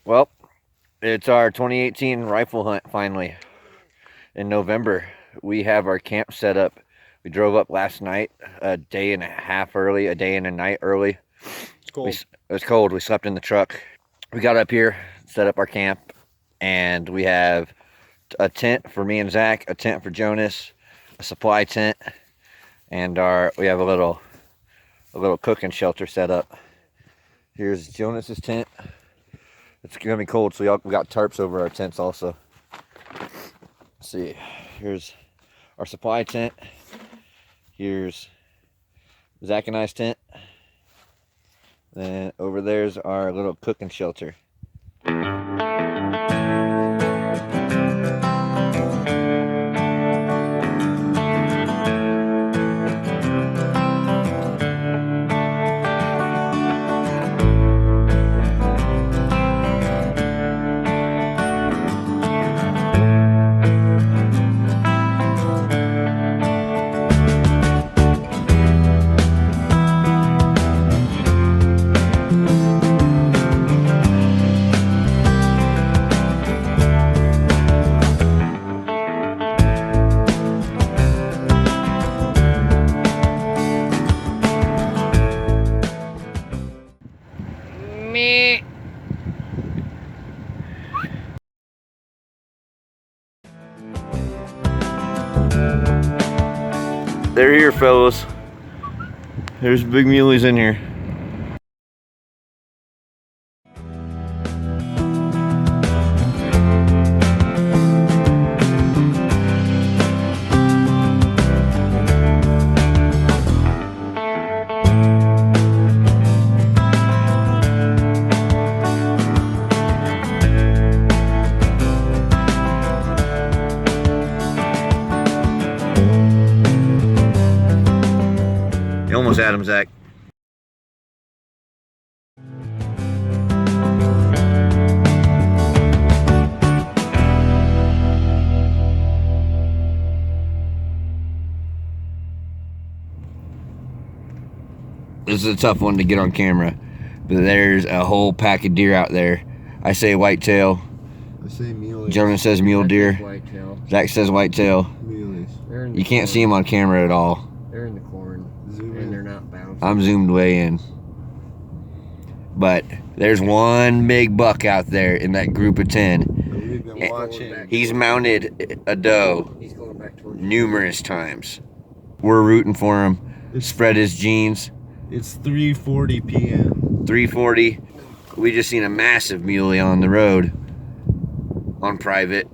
Well, it's our 2018 rifle hunt finally in November. We have our camp set up. We drove up last night, a day and a half early, a day and a night early. It's cold. It was cold. We slept in the truck. We got up here, set up our camp, and we have a tent for me and Zach, a tent for Jonas, a supply tent, and we have a little cooking shelter set up. Here's Jonas's tent. It's gonna be cold, so we got tarps over our tents also. Let's see, here's our supply tent. Here's Zach and I's tent. Then over there's our little cooking shelter. Me. They're here, fellas. There's big muleys in here. You almost had him, Zach. This is a tough one to get on camera, but there's a whole pack of deer out there. I say whitetail. I say mule. Jonas says mule deer. Whitetail. Zach says whitetail. Muleys. You can't see them on camera at all. They're in the corn, Zoom and in. they're not bouncing. I'm zoomed way in. But there's one big buck out there in that group of 10. We've been watching. He's mounted a doe He's going back towards numerous times. We're rooting for him. Spread his jeans. It's 3:40 p.m. 340. We just seen a massive muley on the road on private.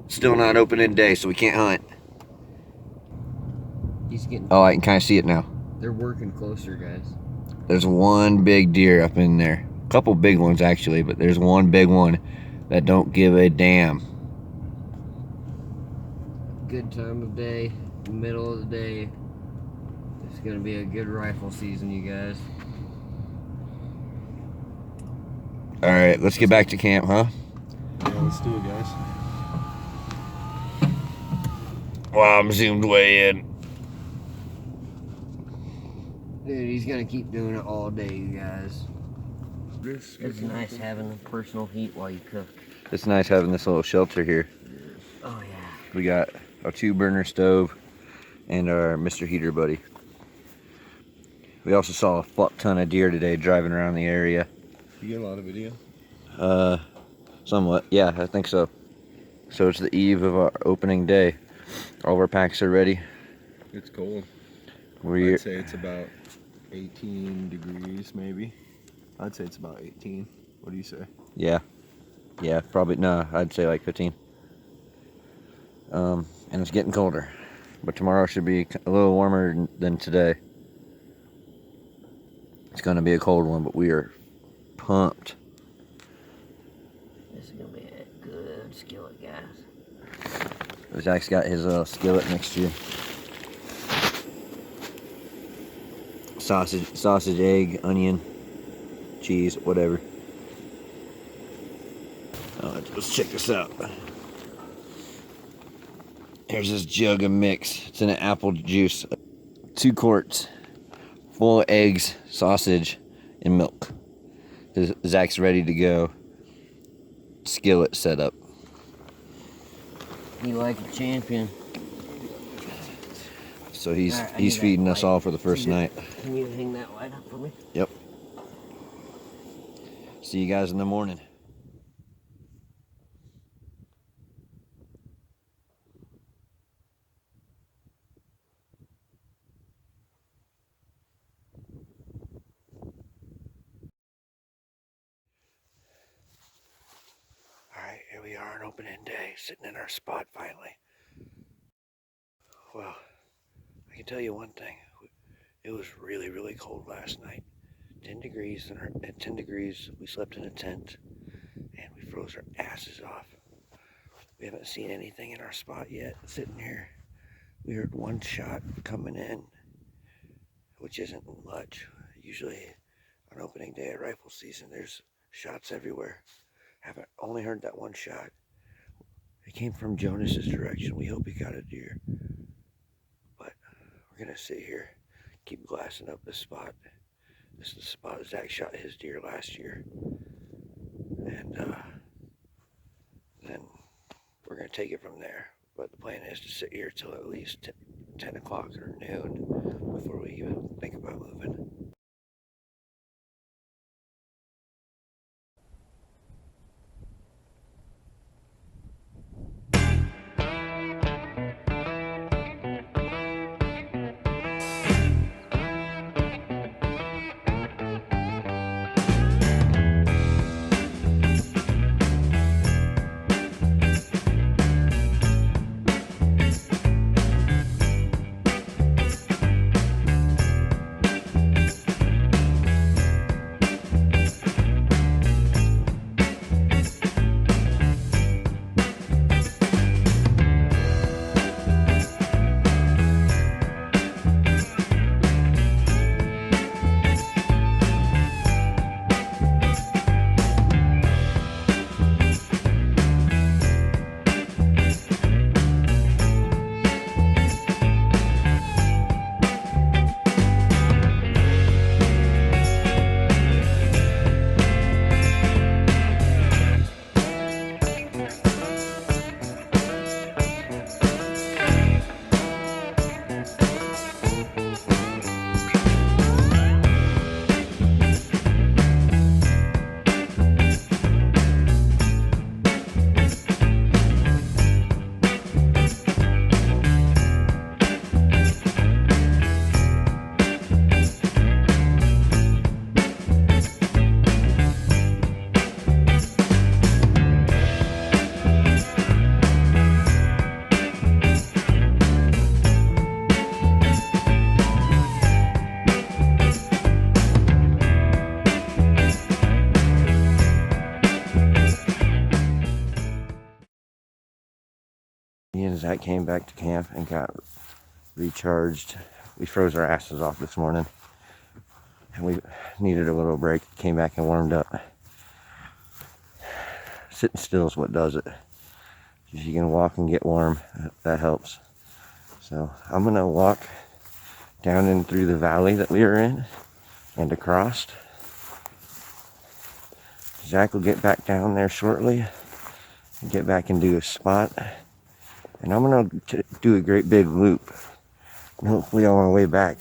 Still not open in day, so we can't hunt. He's getting. Oh, I can kind of see it now. They're working closer, guys. There's one big deer up in there. A couple big ones actually, but there's one big one that don't give a damn. Good time of day, middle of the day. It's gonna be a good rifle season, you guys. All right, let's get back to camp, huh? Yeah, let's do it, guys. Wow, I'm zoomed way in. Dude, he's gonna keep doing it all day, you guys. This It's nice having the personal heat while you cook. It's nice having this little shelter here. Oh yeah. We got our 2-burner stove and our Mr. Heater buddy. We also saw a fuck ton of deer today driving around the area. You get a lot of video? Somewhat. Yeah, I think so. So it's the eve of our opening day. All of our packs are ready. It's cold. We're I'd say it's about 18 degrees, maybe. I'd say it's about 18. What do you say? yeah, probably no. I'd say like 15. And it's getting colder, but tomorrow should be a little warmer than today. It's gonna be a cold one, but we are pumped. This is gonna be a good skillet, guys. Zach's got his skillet next to you. Sausage, egg, onion, cheese, whatever. Let's check this out. Here's this jug of mix. It's in an apple juice. 2 quarts full of eggs, sausage, and milk. Zach's ready to go. skillet setup. You like a champion. So he's Alright, I he's need that feeding us light. all for the first night. Can you hang that light up for me? Yep. See you guys in the morning. Alright, here we are on opening day, sitting in our spot finally. Well, I can tell you one thing. It was really, really cold last night. 10 degrees, and at 10 degrees we slept in a tent and we froze our asses off. We haven't seen anything in our spot yet. Sitting here, we heard one shot coming in, which isn't much. Usually on opening day of rifle season, there's shots everywhere. Haven't only heard that one shot. It came from Jonas's direction. We hope he got a deer. But we're gonna sit here, keep glassing up this spot. This is the spot Zach shot his deer last year. And then we're gonna take it from there. But the plan is to sit here till at least 10 o'clock or noon before we even think about moving. Me and Zach came back to camp and got recharged. We froze our asses off this morning and we needed a little break. Came back and warmed up. Sitting still is what does it. If you can walk and get warm, that helps. So I'm gonna walk down in through the valley that we were in and across. Zach will get back down there shortly and get back and do a spot. And I'm gonna do a great big loop. And hopefully on my way back,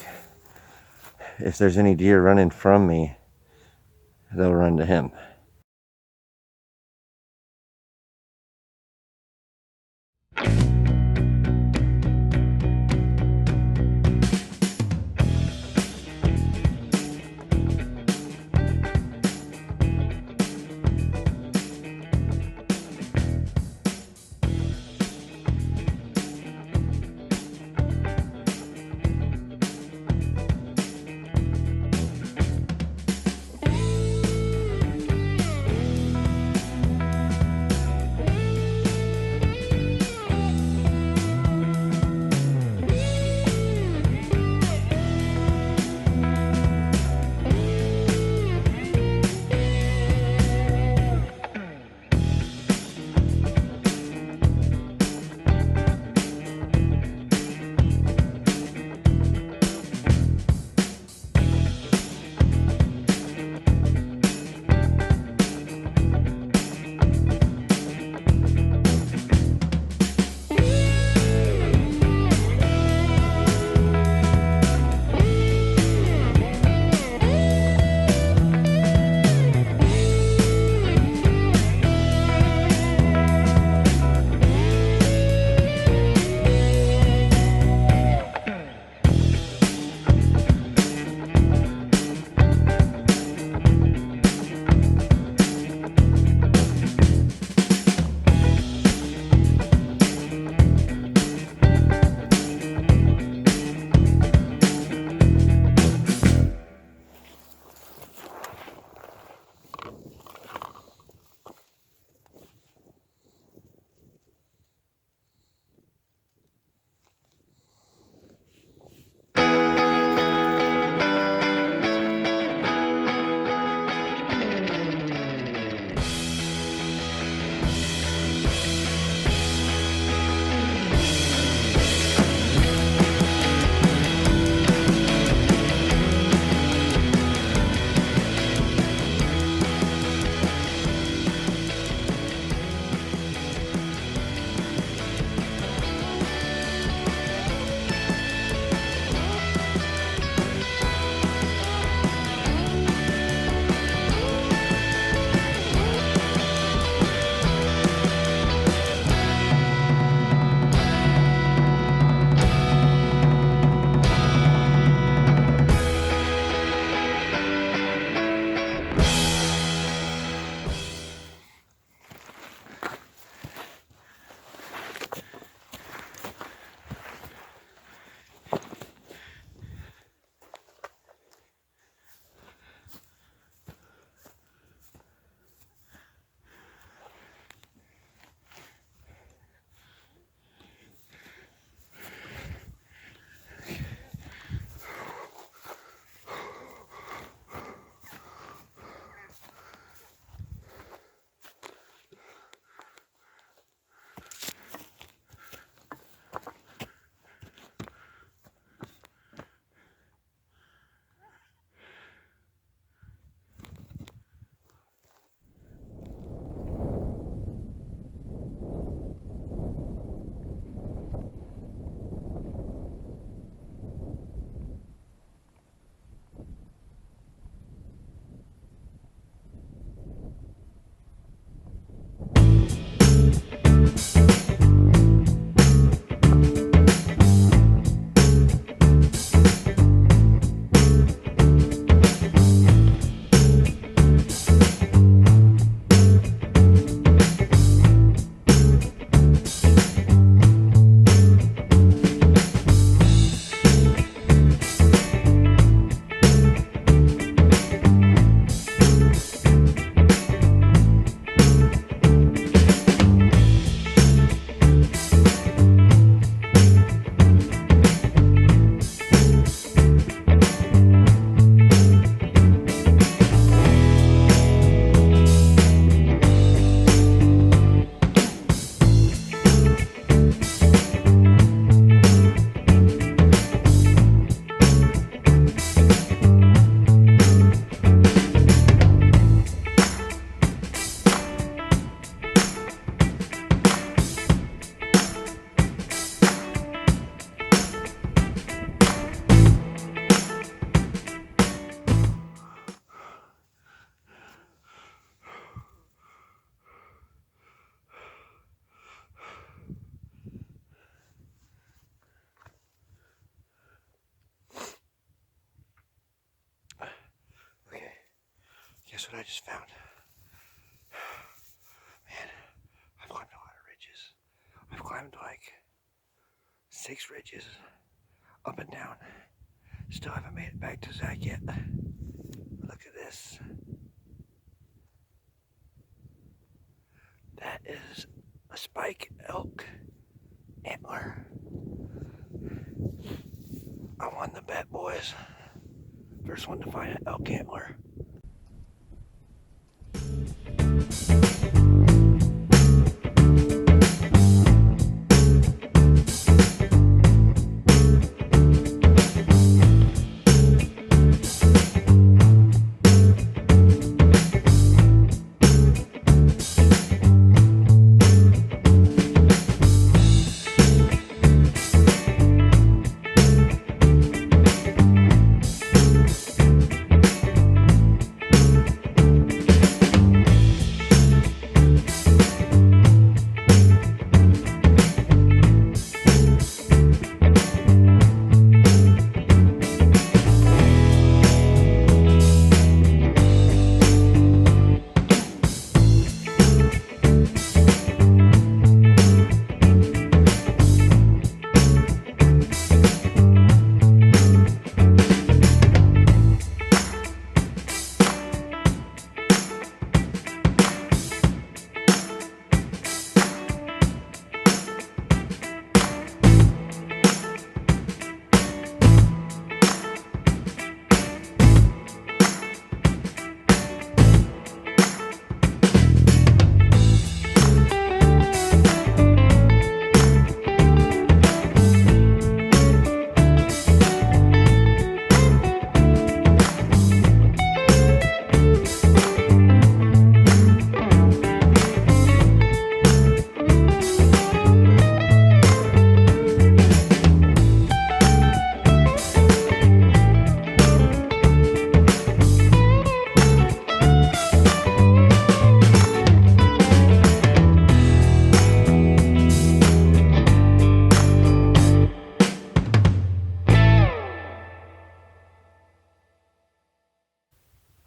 if there's any deer running from me, they'll run to him. Guess what I just found? Man, I've climbed a lot of ridges. I've climbed like 6 ridges up and down. Still haven't made it back to Zach yet. Look at this. That is a spike elk antler. I won the bet, boys. First one to find an elk antler.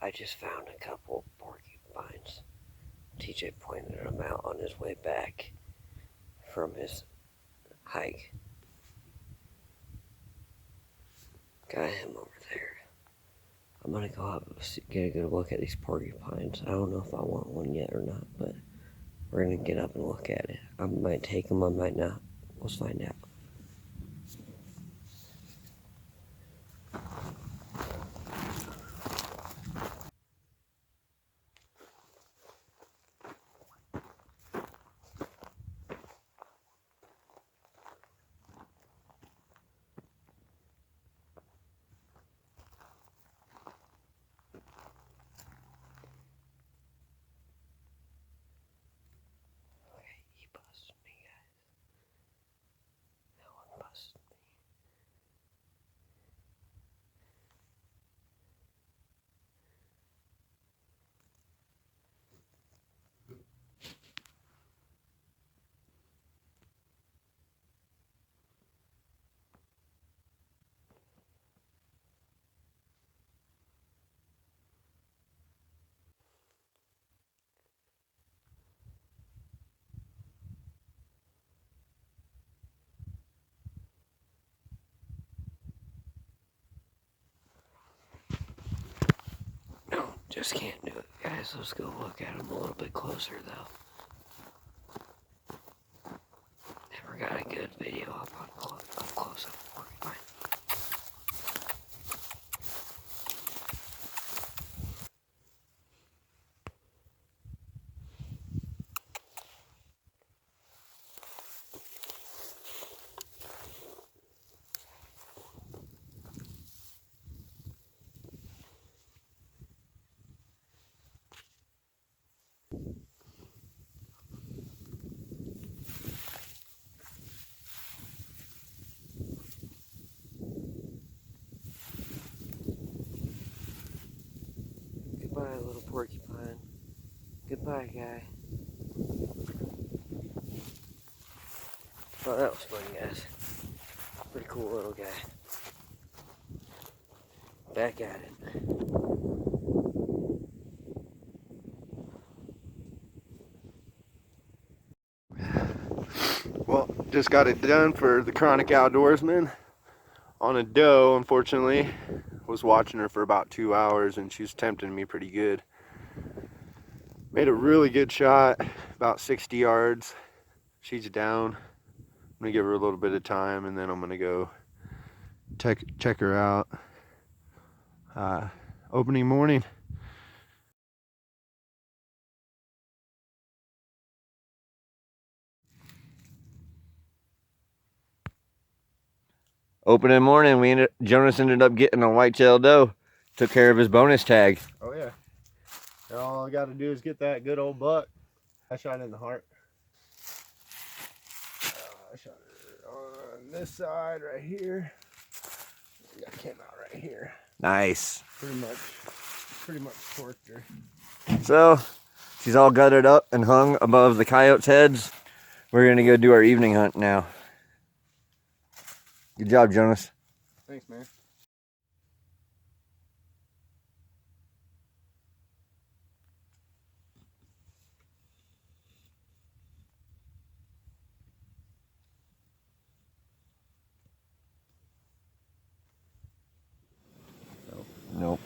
I just found a couple porcupines. TJ pointed them out on his way back from his hike. Got him over there. I'm gonna go up and get a good look at these porcupines. I don't know if I want one yet or not, but we're gonna get up and look at it. I might take them, I might not. Let's find out. He busted me, guys. That one busted me. No, just can't do it, guys. Let's go look at them a little bit closer, though. Never got a good video up close of a porcupine. Goodbye, little porcupine. Goodbye, guy. Oh, that was fun, guys. Pretty cool little guy. Back at it. Just got it done for the Chronic Outdoorsman on a doe, unfortunately. Was watching her for about 2 hours and she's tempting me pretty good. Made a really good shot, about 60 yards. She's down. I'm gonna give her a little bit of time and then I'm gonna go check her out. Opening morning. Opening morning, Jonas ended up getting a whitetail doe. Took care of his bonus tag. Oh yeah. Now all I gotta do is get that good old buck. I shot in the heart. I shot her on this side right here. Yeah, came out right here. Nice. Pretty much torqued her. So, she's all gutted up and hung above the coyotes' heads. We're gonna go do our evening hunt now. Good job, Jonas. Thanks, man. Nope.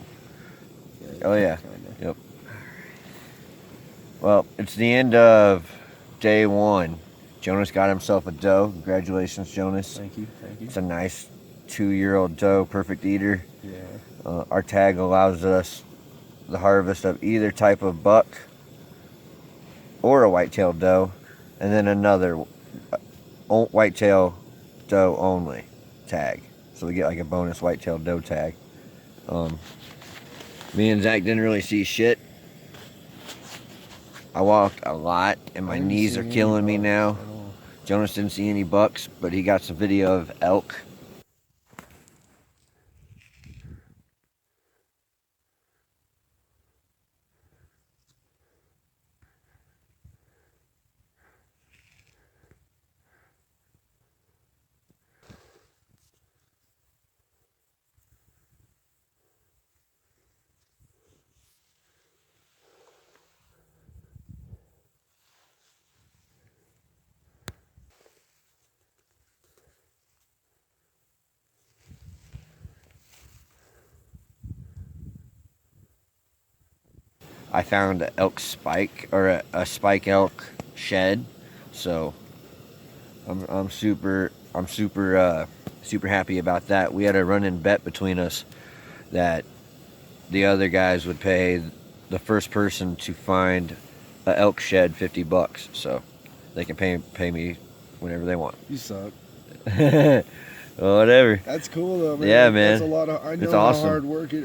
Oh yeah. Yep. Well, it's the end of day 1. Jonas got himself a doe. Congratulations, Jonas. Thank you. It's a nice 2-year-old doe, perfect eater. Yeah. Our tag allows us the harvest of either type of buck or a white-tailed doe, and then another white-tail doe only tag. So we get like a bonus white-tailed doe tag. Me and Zach didn't really see shit. I walked a lot and my knees are killing me now. Jonas didn't see any bucks, but he got some video of elk. I found an elk spike, or a spike elk shed, so I'm super happy about that. We had a run-in bet between us that the other guys would pay the first person to find an elk shed $50, so they can pay me whenever they want. You suck. Well, whatever. That's cool though, man. Yeah, man. That's a lot of. I know It's awesome.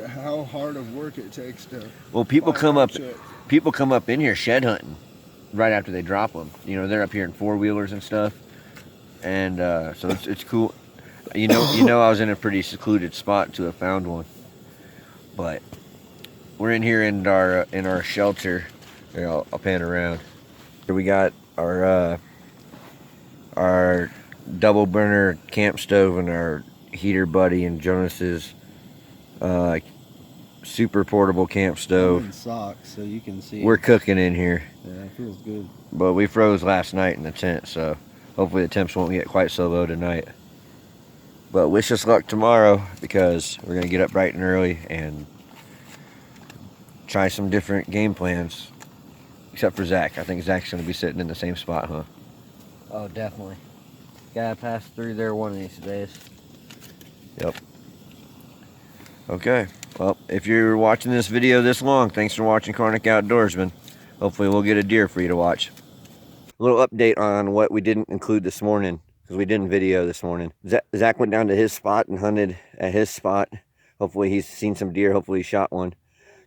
how hard of work it takes to. Well, people find come that up. shit. People come up in here shed hunting right after they drop them. You know, they're up here in 4-wheelers and stuff, and so it's cool. You know, I was in a pretty secluded spot to have found one, but we're in here in our shelter. Here, I'll pan around. Here we got our double burner camp stove and our heater buddy and Jonas's super portable camp stove. I'm in socks, so you can see. We're cooking in here. Yeah, it feels good. But we froze last night in the tent, so hopefully the temps won't get quite so low tonight. But wish us luck tomorrow, because we're going to get up bright and early and try some different game plans. Except for Zach. I think Zach's going to be sitting in the same spot, huh? Oh, definitely. Gotta pass through there one of these days. Yep. Okay. Well, if you're watching this video this long, thanks for watching Chronic Outdoorsman. Hopefully we'll get a deer for you to watch. A little update on what we didn't include this morning, because we didn't video this morning. Zach went down to his spot and hunted at his spot. Hopefully he's seen some deer. Hopefully he shot one.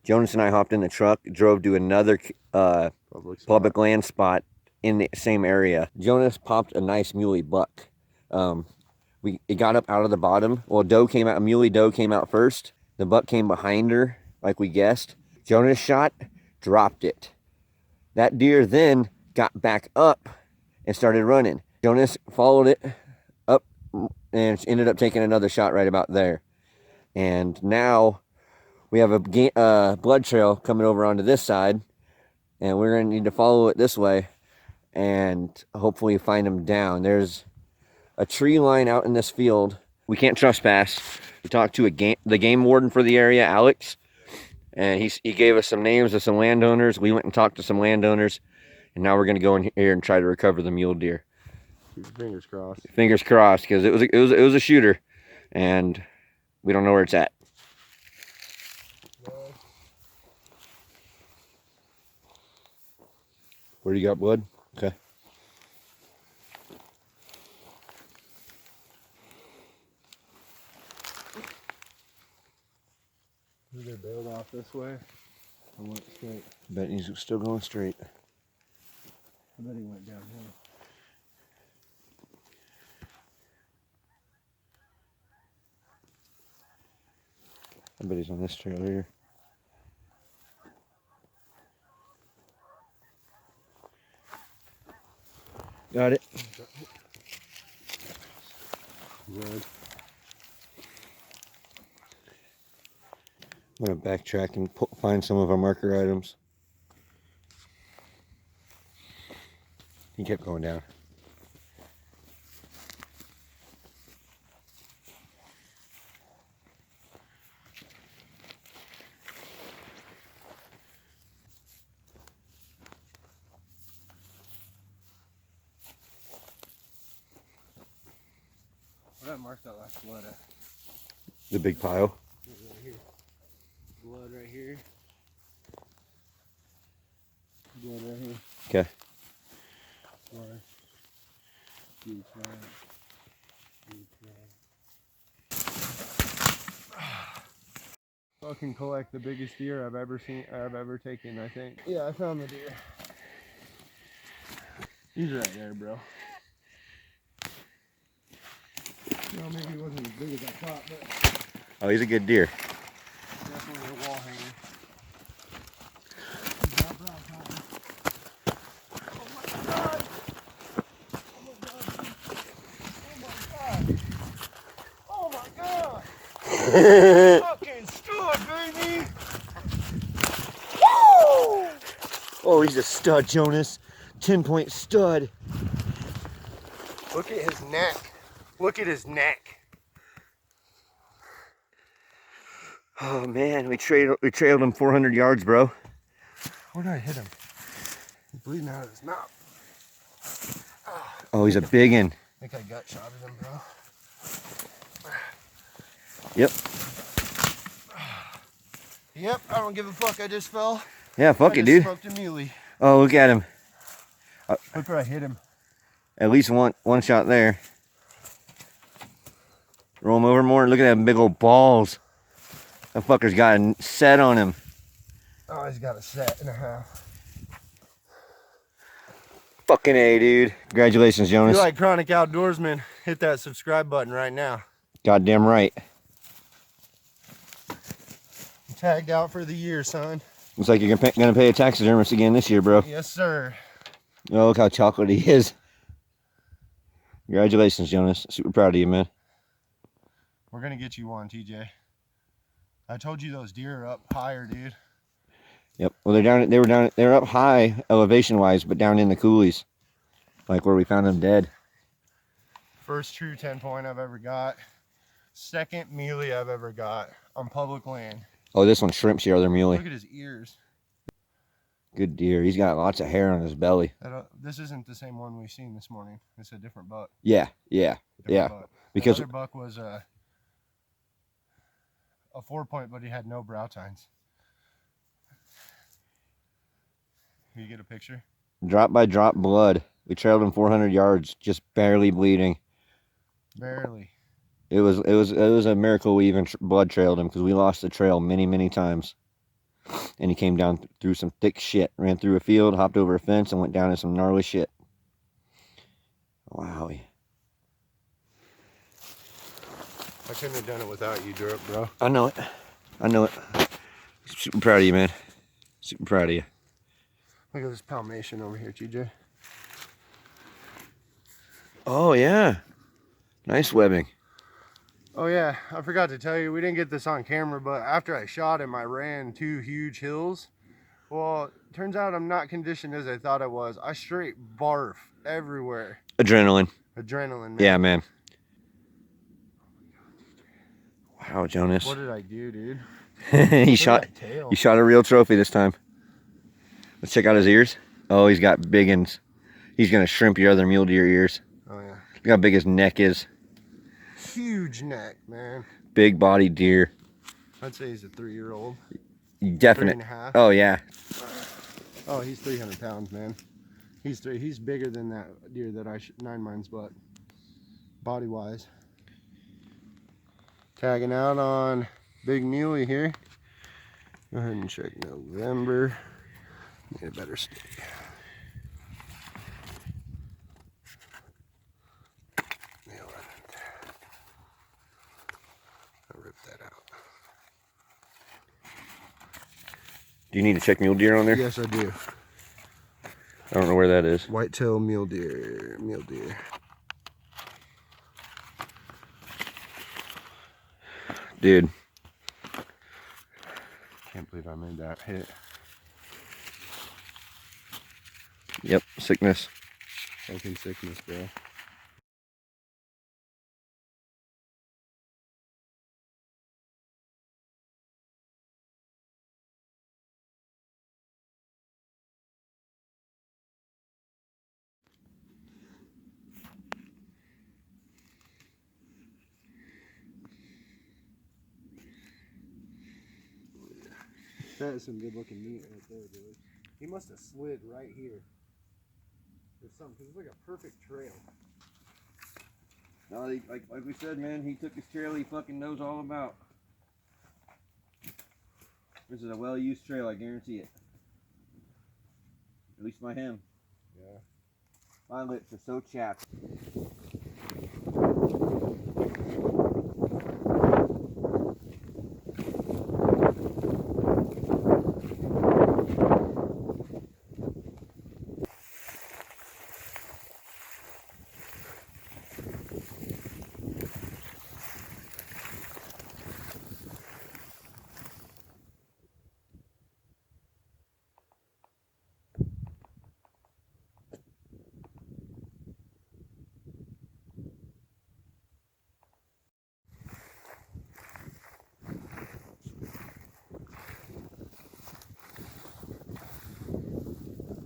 Jonas and I hopped in the truck, drove to another public land spot in the same area. Jonas popped a nice muley buck. It got up out of the bottom. Well, a muley doe came out first. The buck came behind her, like we guessed. Jonas shot, dropped it. That deer then got back up and started running. Jonas followed it up and ended up taking another shot right about there. And now we have a blood trail coming over onto this side, and we're going to need to follow it this way and hopefully find him down. There's a tree line out in this field. We can't trespass. We talked to the game warden for the area, Alex, and he gave us some names of some landowners. We went and talked to some landowners, and now we're going to go in here and try to recover the mule deer. Keep your fingers crossed. Fingers crossed, because it was a shooter, and we don't know where it's at. Where do you got blood? Okay. Either bailed off this way or went straight. I bet he's still going straight. I bet he went downhill. I bet he's on this trail here. Got it. Good. I'm going to backtrack and find some of our marker items. He kept going down. Where did I mark that last blood at? The big pile. Right here. Blood right here. Blood right here. Okay. Blood. Huge man. Huge man. Fucking collect the biggest deer I've ever taken, I think. Yeah, I found the deer. He's right there, bro. No, maybe he wasn't as big as I thought, but Oh, he's a good deer. definitely a wall hanger. Oh my god! Fucking stud, baby! Woo! Oh, he's a stud, Jonas. 10-point stud. Look at his neck. Look at his neck. Oh man, we trailed him 400 yards, bro. Where did I hit him? He's bleeding out of his mouth. Oh, he's a big one. I think I gut shotted him, bro. Yep. Yep, I don't give a fuck. I just fell. Yeah, fuck it, dude. Smoked a muley. Oh, look at him. Look where I hit him. At least one shot there. Roll him over more. Look at them big old balls. That fucker's got a set on him. Oh, he's got a set and a half. Fucking A, dude. Congratulations, If you Jonas. like Chronic Outdoorsman, hit that subscribe button right now. Goddamn right. I'm tagged out for the year, son. Looks like you're gonna pay a taxidermist again this year, bro. Yes, sir. Oh, look how chocolatey he is. Congratulations, Jonas. Super proud of you, man. We're gonna get you one, TJ. I told you those deer are up higher, dude. Yep. Well, they're up high elevation-wise, but down in the coulees, like where we found them dead. First true 10-point I've ever got. Second muley I've ever got on public land. Oh, this one shrimps your other muley. Look at his ears. Good deer. He's got lots of hair on his belly. This isn't the same one we've seen this morning. It's a different buck. Yeah. Different buck. Because the other buck was a 4-point, but he had no brow tines. Can you get a picture? drop by drop blood. We trailed him 400 yards, just barely bleeding. Barely. It was a miracle we even blood trailed him, because we lost the trail many times. And he came down through some thick shit, ran through a field, hopped over a fence, and went down in some gnarly shit. Wow. I couldn't have done it without you, bro. I know it. I know it. Super proud of you, man. Super proud of you. Look at this Palmation over here, TJ. Oh, yeah. Nice webbing. Oh yeah, I forgot to tell you, we didn't get this on camera, but after I shot him, I ran 2 huge hills Well, turns out I'm not conditioned as I thought I was. I straight barf everywhere. Adrenaline. Adrenaline, man. Yeah, man. Wow, Jonas. What did I do, dude? You shot a real trophy this time. Let's check out his ears. Oh, he's got big ones. He's gonna shrimp your other mule deer ears. Oh yeah. Look how big his neck is. Huge neck, man. Big body deer. I'd say he's a 3-year-old. Definite. 3.5. Oh yeah. Oh, he's 300 pounds, man. He's bigger than that deer that I 9 months, but body wise. Tagging out on Big Muley here. Go ahead and check November. Need a better stick. Nail it. I'll rip that out. Do you need to check mule deer on there? Yes, I do. I don't know where that is. Whitetail mule deer. Mule deer. Dude. Can't believe I made that hit. Yep, sickness. Fucking sickness, bro. That is some good looking meat right there, dude. He must have slid right here. There's something, because it's like a perfect trail. No, like we said, man, he took his trail he fucking knows all about. This is a well-used trail, I guarantee it. At least by him. Yeah. My lips are so chapped.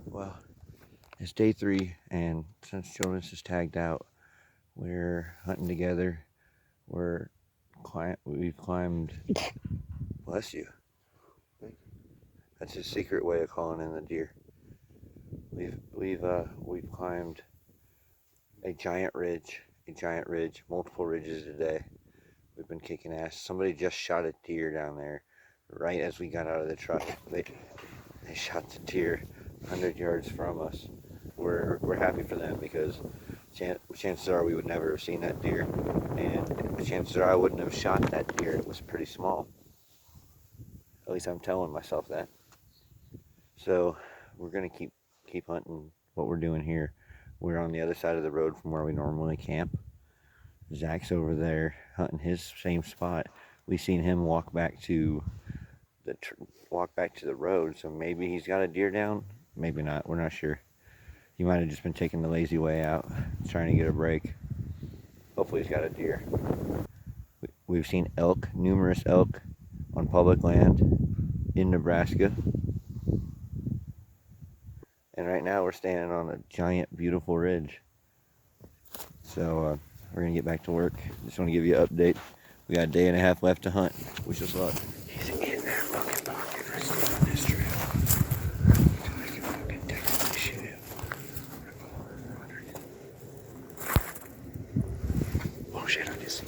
Well, it's day 3, and since Jonas is tagged out, we're hunting together. We've climbed. Bless you. That's his secret way of calling in the deer. We've climbed a giant ridge, multiple ridges today. We've been kicking ass. Somebody just shot a deer down there, right as we got out of the truck. They shot the deer 100 yards from us. We're happy for them because chances are we would never have seen that deer, and the chances are I wouldn't have shot that deer. It was pretty small. At least I'm telling myself that. So we're gonna keep hunting what we're doing here. We're on the other side of the road from where we normally camp. Zach's over there hunting his same spot. We seen him walk back to the road. So maybe he's got a deer down. Maybe not. We're not sure. He might have just been taking the lazy way out, trying to get a break. Hopefully he's got a deer. We've seen elk, numerous elk, on public land in Nebraska. And right now we're standing on a giant, beautiful ridge. So we're gonna get back to work. Just want to give you an update. We got a day and a half left to hunt. Wish us luck. He's in that fucking pocket right still on this trail. Until I can fucking technically shoot him. Oh shit, I just...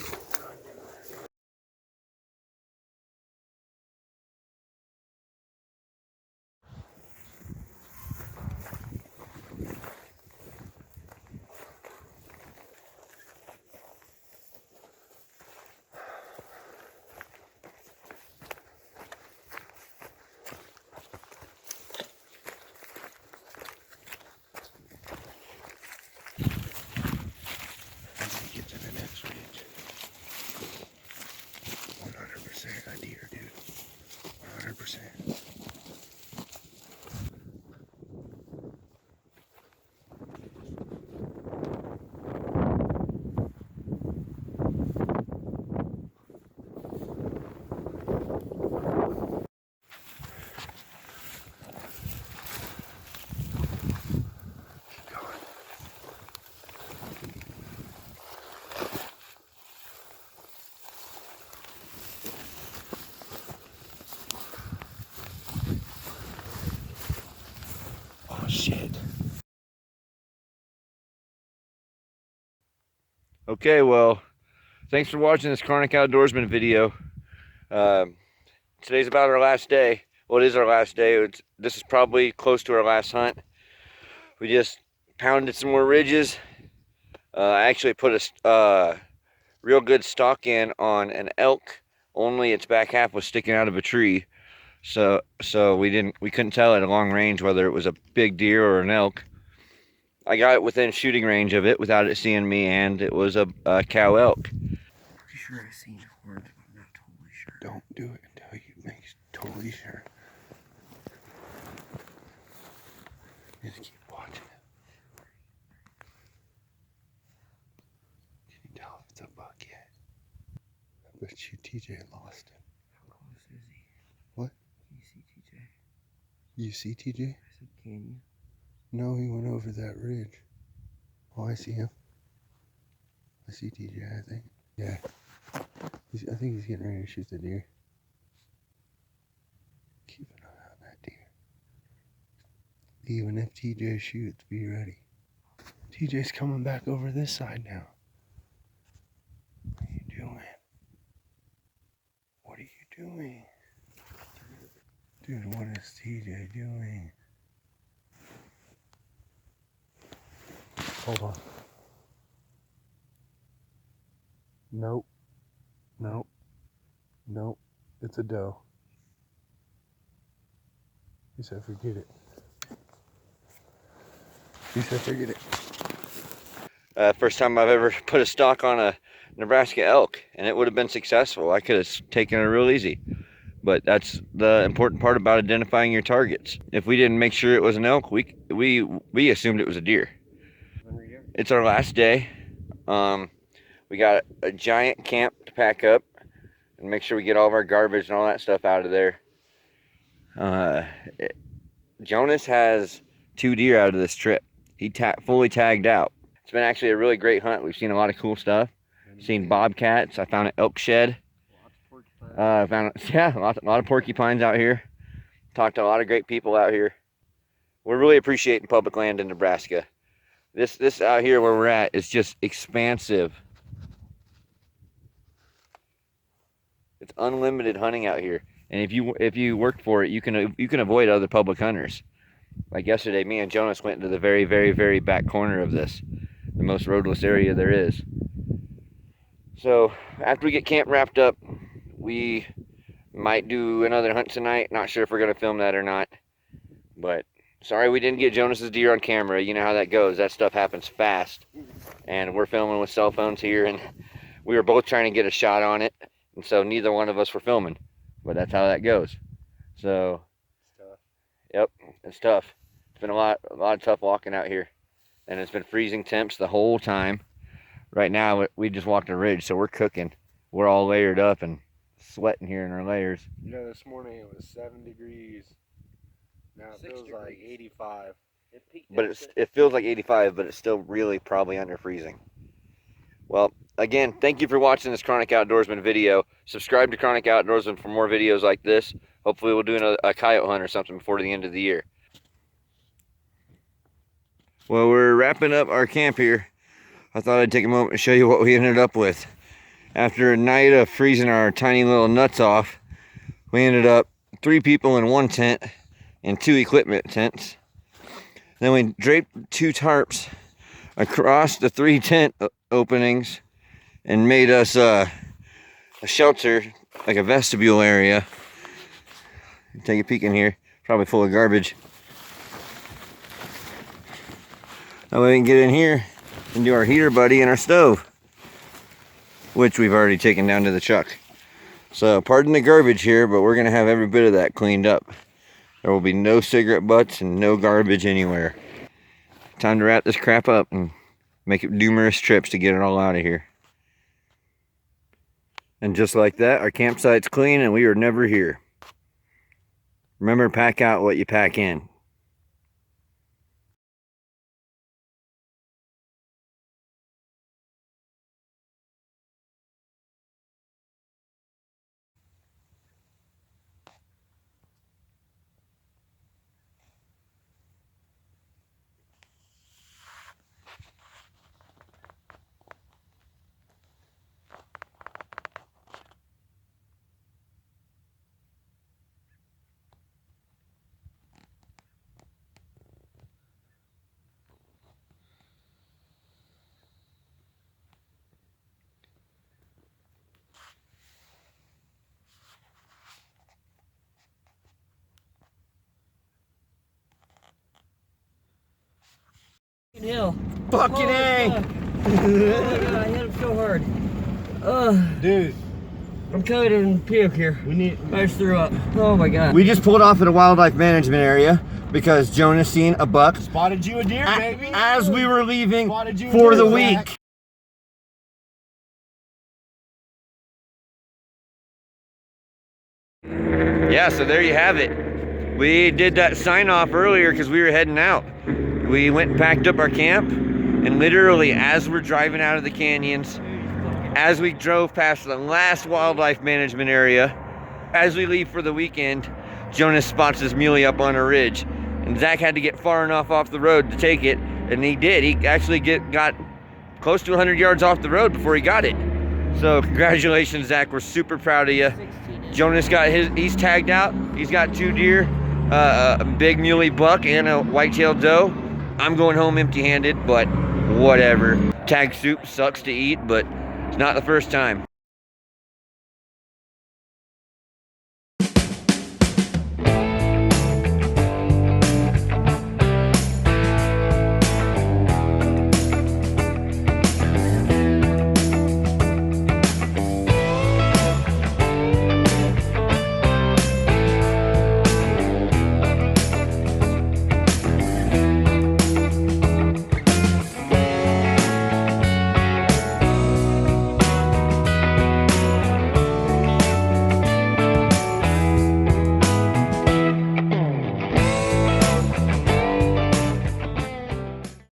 Get to the next ridge. Okay, well, thanks for watching this Chronic Outdoorsman video. Um, Today's about our last day. Well, it is our last day. This is probably close to our last hunt. We just pounded some more ridges. I actually put a real good stalk in on an elk. Only its back half was sticking out of a tree, so we couldn't tell at a long range whether it was a big deer or an elk. I got it within shooting range of it without it seeing me, and it was a cow elk. Pretty sure I've seen horns, but I'm not totally sure. Don't do it until you make totally sure. Just keep watching it. Can you tell if it's a buck yet? I bet you TJ lost him. How close is he? What? Can you see TJ? You see TJ? I said, can you? No, he went over that ridge. Oh, I see him. I see TJ, I think. Yeah. I think he's getting ready to shoot the deer. Keep an eye on that deer. Even if TJ shoots, be ready. TJ's coming back over this side now. What are you doing? What are you doing? Dude, what is TJ doing? Hold on. Nope. Nope. Nope. It's a doe. He said forget it. He said forget it. First time I've ever put a stalk on a Nebraska elk, and it would have been successful. I could have taken it real easy. But that's the important part about identifying your targets. If we didn't make sure it was an elk, we assumed it was a deer. It's our last day. We got a giant camp to pack up and make sure we get all of our garbage and all that stuff out of there. Uh, Jonas has 2 deer out of this trip. He fully tagged out. It's been actually a really great hunt. We've seen a lot of cool stuff. Seen bobcats. I found an elk shed. I found a lot of porcupines out here. Talked to a lot of great people out here. We're really appreciating public land in Nebraska. This out here where we're at is just expansive. It's unlimited hunting out here, and if you work for it, you can avoid other public hunters. Like yesterday, me and Jonas went into the very, very, very back corner of this, the most roadless area there is. So after we get camp wrapped up, we might do another hunt tonight. Not sure if we're gonna film that or not, but sorry we didn't get Jonas's deer on camera. You know how that goes. That stuff happens fast, and we're filming with cell phones here, and we were both trying to get a shot on it, and so neither one of us were filming. But that's how that goes. So, yep, it's tough. It's been a lot of tough walking out here, and it's been freezing temps the whole time. Right now, we just walked a ridge, so we're cooking. We're all layered up and sweating here in our layers. You know, this morning it was 7 degrees. Now it feels like 85. But it feels like 85, but it's still really probably under freezing. Well, again, thank you for watching this Chronic Outdoorsman video. Subscribe to Chronic Outdoorsman for more videos like this. Hopefully we'll do a coyote hunt or something before the end of the year. Well, we're wrapping up our camp here. I thought I'd take a moment to show you what we ended up with. After a night of freezing our tiny little nuts off, we ended up 3 people in 1 tent and 2 equipment tents. Then we draped 2 tarps across the 3 tent openings and made us a shelter, like a vestibule area. Take a peek in here, probably full of garbage. Now we can get in here and do our heater buddy and our stove, which we've already taken down to the truck. So pardon the garbage here, but we're gonna have every bit of that cleaned up. There will be no cigarette butts and no garbage anywhere. Time to wrap this crap up and make it numerous trips to get it all out of here. And just like that, our campsite's clean and we are never here. Remember, pack out what you pack in. Hill. Fucking A. Fuck. Oh my god, I hit him so hard. Dude, I'm covered in puke here. I just threw up. Oh my god. We just pulled off at a wildlife management area because Jonas seen a buck spotted you a deer, baby. as we were leaving Spotted you a for deer, the Zach. week. Yeah, so there you have it. We did that sign off earlier because we were heading out. We went and packed up our camp, and literally as we're driving out of the canyons, as we drove past the last wildlife management area, as we leave for the weekend, Jonas spots this muley up on a ridge, and Zach had to get far enough off the road to take it, and he did. He actually got close to 100 yards off the road before he got it. So congratulations, Zach. We're super proud of you. Jonas got he's tagged out. He's got 2 deer, a big muley buck and a white-tailed doe. I'm going home empty-handed, but whatever. Tag soup sucks to eat, but it's not the first time.